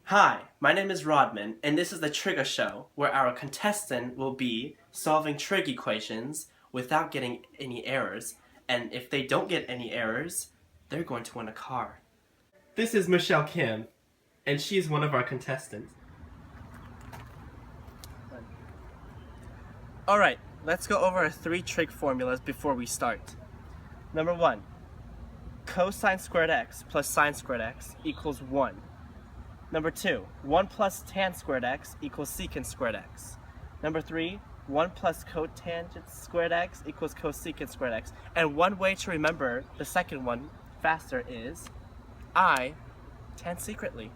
Hi, my name is Rodman, and this is the Trig Show, where our contestant will be solving trig equations without getting any errors, and if they don't get any errors, they're going to win a car. This is Michelle Kim, and she's one of our contestants. Alright, let's go over our three trig formulas before we start. Number 1, cosine squared x plus sine squared x equals 1. Number 2, 1 plus tan squared x equals secant squared x. Number 3, 1 plus cotangent squared x equals cosecant squared x. And one way to remember the second one faster is I tan secretly.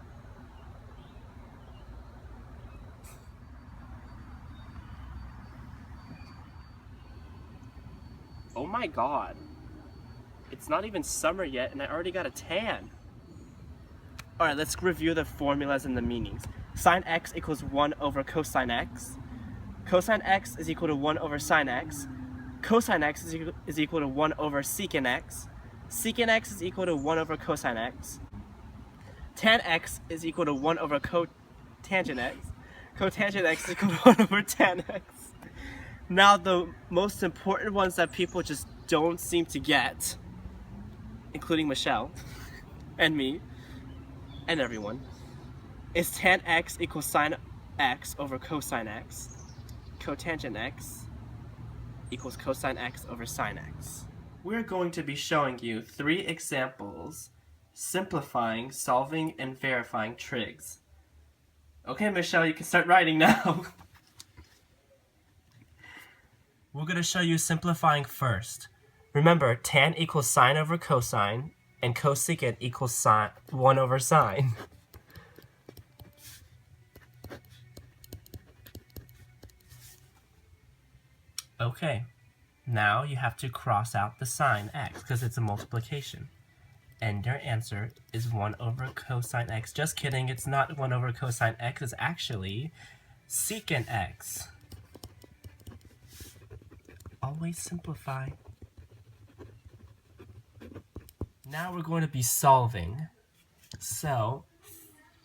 Oh my god. It's not even summer yet and I already got a tan. Alright, let's review the formulas and the meanings. Sine x equals 1 over cosine x. Cosine x is equal to 1 over sine x. Cosine x is equal to 1 over secant x. Secant x is equal to 1 over cosine x. Tan x is equal to 1 over cotangent x. Cotangent x is equal to 1 over tan x. Now the most important ones that people just don't seem to get, including Michelle and me and everyone, is tan x equals sine x over cosine x. Cotangent x equals cosine x over sine x. We're going to be showing you 3 examples simplifying, solving, and verifying trigs. Okay, Michelle, you can start writing now. We're going to show you simplifying first. Remember, tan equals sine over cosine, and cosecant equals sine 1 over sine. Okay, now you have to cross out the sine x because it's a multiplication. And your answer is 1 over cosine x. Just kidding, it's not 1 over cosine x, it's actually secant x. Always simplify. Now we're going to be solving. So,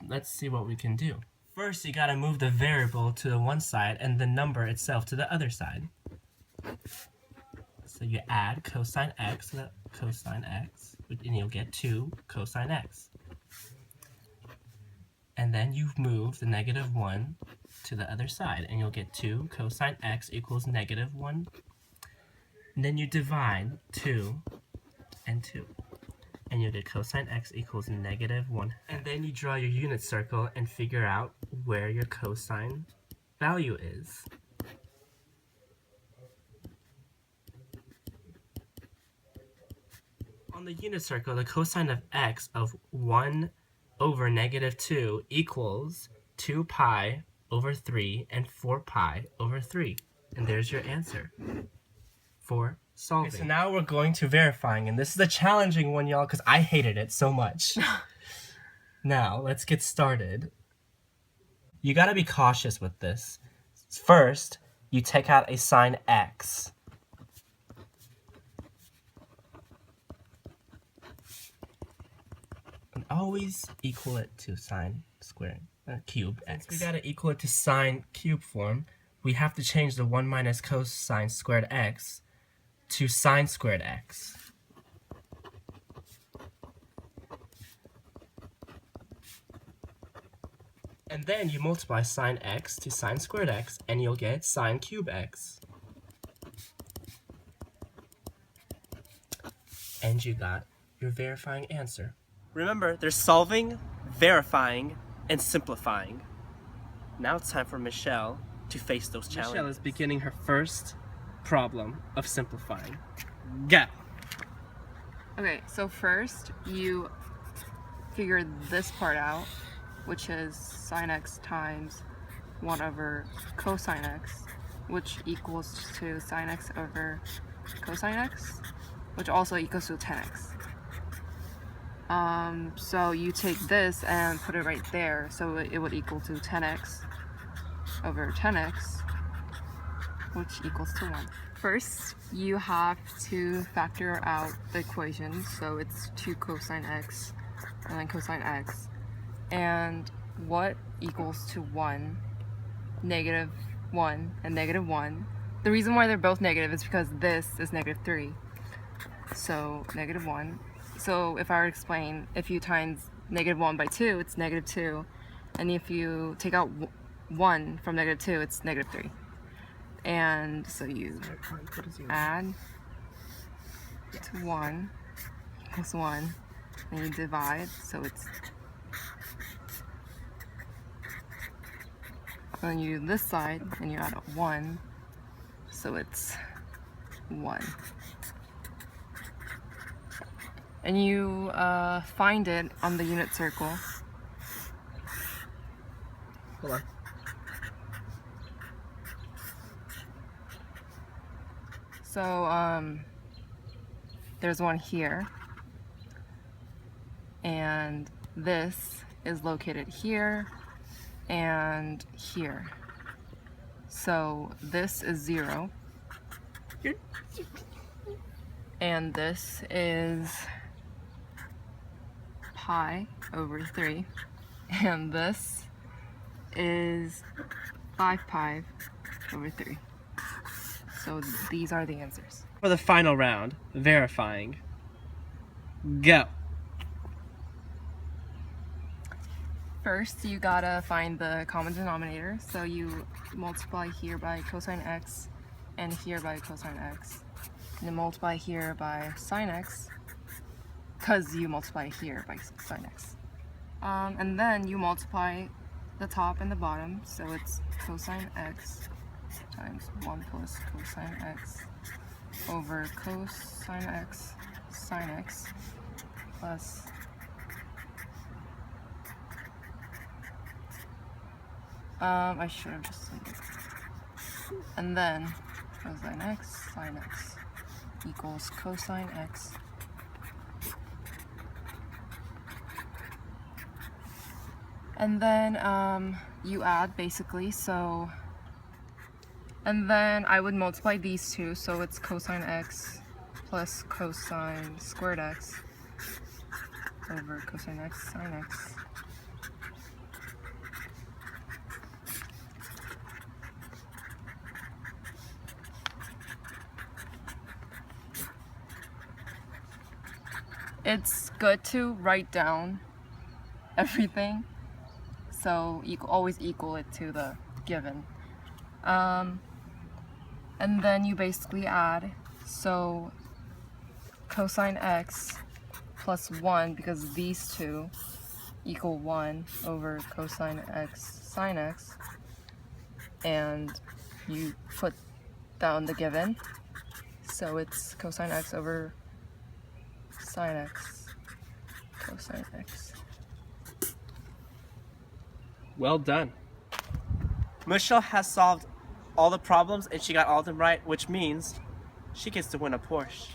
let's see what we can do. First, you gotta move the variable to the one side and the number itself to the other side. So you add cosine x to the cosine x, and you'll get 2 cosine x. And then you move the negative 1 to the other side, and you'll get 2 cosine x equals negative 1. And then you divide 2 and 2. And you'll get cosine x equals negative 1. And then you draw your unit circle and figure out where your cosine value is. On the unit circle, the cosine of x of 1 over negative 2 equals 2 pi over 3 and 4 pi over 3. And there's your answer for solving. Okay, so now we're going to verifying, and this is a challenging one, y'all, because I hated it so much. Now, let's get started. You gotta be cautious with this. First, you take out a sine x. And always equal it to sine squared, cube x. Since we gotta equal it to sine cube form, we have to change the 1 minus cosine squared x to sine squared x. And then you multiply sine x to sine squared x, and you'll get sine cube x. And you got your verifying answer. Remember, there's solving, verifying, and simplifying. Now it's time for Michelle to face those challenges. Michelle is beginning her first problem of simplifying. Go! Okay, so first you figure this part out, which is sine x times 1 over cosine x, which equals to sine x over cosine x, which also equals to 10x. So you take this and put it right there, so it would equal to 10x over 10x, which equals to 1. First, you have to factor out the equation, so it's 2 cosine x and then cosine x. And what equals to 1, negative 1, and negative 1. The reason why they're both negative is because this is negative 3. So negative 1. So if I were to explain, if you times negative 1 by 2, it's negative 2. And if you take out 1 from negative 2, it's negative 3. And so you add to 1 equals 1. And you divide, so it's... Then you do this side, and you add a 1, so it's 1. And you find it on the unit circle. Hold on. So there's one here, and this is located here and here. So this is 0, and this is pi over 3, and this is 5 pi over 3. So these are the answers. For the final round, verifying. Go. First, you gotta find the common denominator. So you multiply here by cosine x and here by cosine x. And then multiply here by sine x, because you multiply here by sine x. And then you multiply the top and the bottom. So it's cosine x times 1 plus cosine x over cosine x sine x plus I should have just done this. And then cosine x sine x equals cosine x and then you add basically, so and then I would multiply these two, so it's cosine x plus cosine squared x over cosine x sine x. It's good to write down everything, so always equal it to the given. And then you basically add, so cosine x plus 1, because these two equal 1 over cosine x sine x, and you put down the given, so it's cosine x over sine x cosine x. Well done. Michelle has solved all the problems and she got all of them right, which means she gets to win a Porsche.